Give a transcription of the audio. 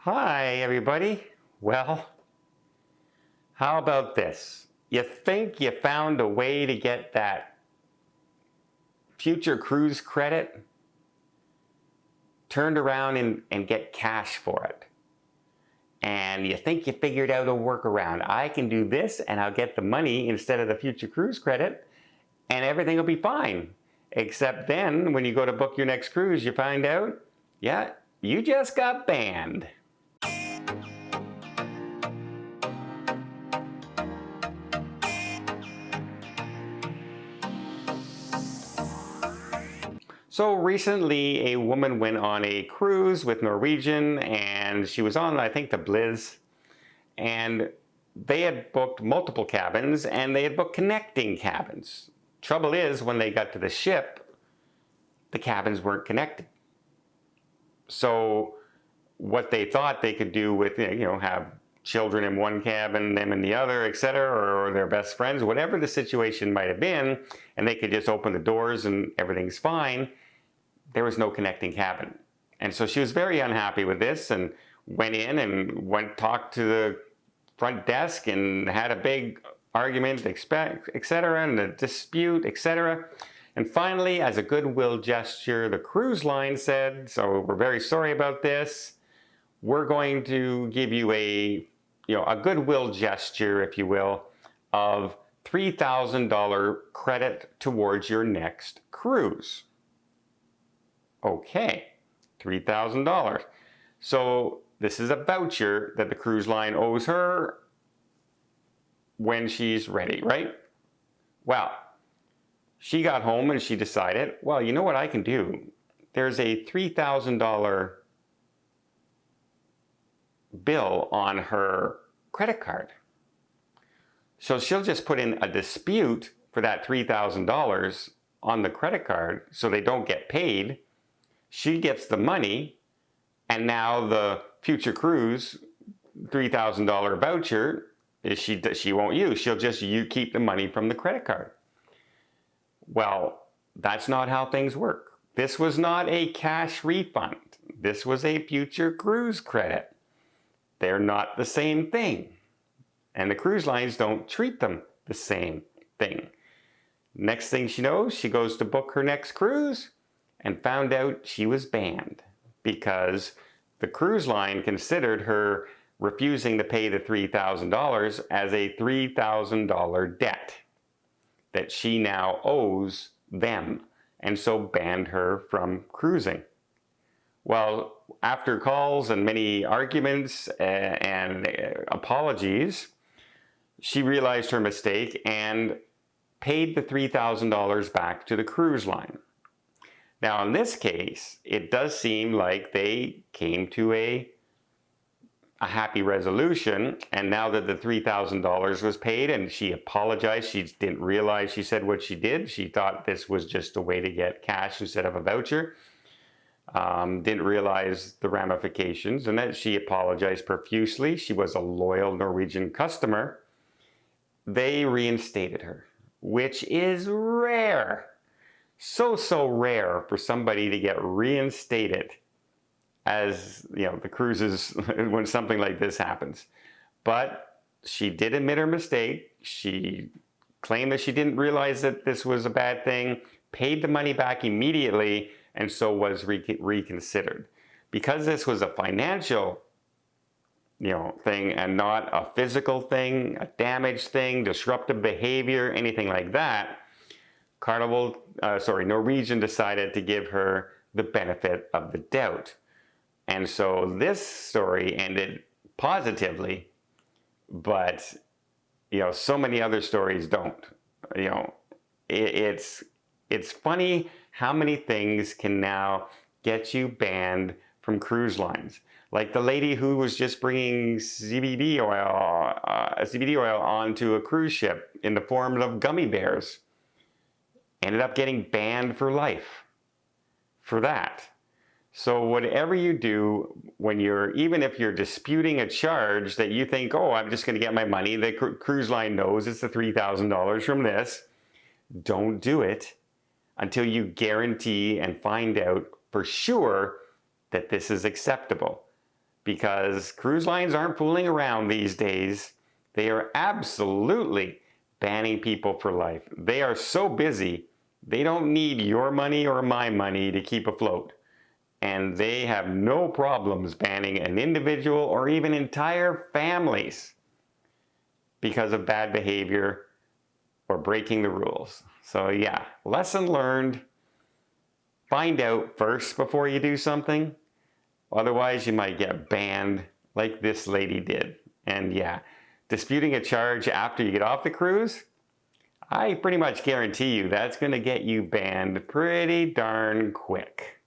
Hi, everybody. Well, how about this? You think you found a way to get that future cruise credit, turned around and get cash for it. And you think you figured out a workaround. I can do this and I'll get the money instead of the future cruise credit and everything will be fine. Except then when you go to book your next cruise, you find out, yeah, you just got banned. So recently, a woman went on a cruise with Norwegian, and she was on, I think, the Blizz, and they had booked multiple cabins, and they had booked connecting cabins. Trouble is, when they got to the ship, the cabins weren't connected. So what they thought they could do with, have children in one cabin, them in the other, etc., or their best friends, whatever the situation might have been, and they could just open the doors and everything's fine, there was no connecting cabin. And so she was very unhappy with this and went in and talked to the front desk and had a big argument, etc., and a dispute, etc. And finally, as a goodwill gesture, the cruise line said, so we're very sorry about this. We're going to give you a goodwill gesture, if you will, of $3,000 credit towards your next cruise. Okay, $3,000. So this is a voucher that the cruise line owes her when she's ready, right? Well, she got home and she decided, well, you know what I can do? There's a $3,000 bill on her credit card. So she'll just put in a dispute for that $3,000 on the credit card so they don't get paid. She gets the money, and now the future cruise $3,000 voucher she won't use. She'll just keep the money from the credit card. Well, that's not how things work. This was not a cash refund. This was a future cruise credit. They're not the same thing. And the cruise lines don't treat them the same thing. Next thing she knows, she goes to book her next cruise and found out she was banned because the cruise line considered her refusing to pay the $3,000 as a $3,000 debt that she now owes them, and so banned her from cruising. Well, after calls and many arguments and apologies, she realized her mistake and paid the $3,000 back to the cruise line. Now, in this case, it does seem like they came to a happy resolution, and now that the $3,000 was paid and she apologized, she didn't realize she said what she did. She thought this was just a way to get cash instead of a voucher. Didn't realize the ramifications, and that she apologized profusely. She was a loyal Norwegian customer. They reinstated her, which is rare. So rare for somebody to get reinstated as, the cruises when something like this happens. But she did admit her mistake. She claimed that she didn't realize that this was a bad thing, paid the money back immediately, and so was reconsidered. Because this was a financial thing and not a physical thing, a damaged thing, disruptive behavior, anything like that, Norwegian decided to give her the benefit of the doubt. And so this story ended positively, but, so many other stories don't. It's funny how many things can now get you banned from cruise lines. Like the lady who was just bringing CBD oil onto a cruise ship in the form of gummy bears. Ended up getting banned for life for that. So whatever you do even if you're disputing a charge that you think, oh, I'm just going to get my money, the cruise line knows it's the $3,000 from this, don't do it until you guarantee and find out for sure that this is acceptable. because cruise lines aren't fooling around these days. They are absolutely banning people for life. They are so busy, they don't need your money or my money to keep afloat. And they have no problems banning an individual or even entire families because of bad behavior or breaking the rules. So yeah, lesson learned. Find out first before you do something. Otherwise, you might get banned like this lady did. And yeah, disputing a charge after you get off the cruise, I pretty much guarantee you that's going to get you banned pretty darn quick.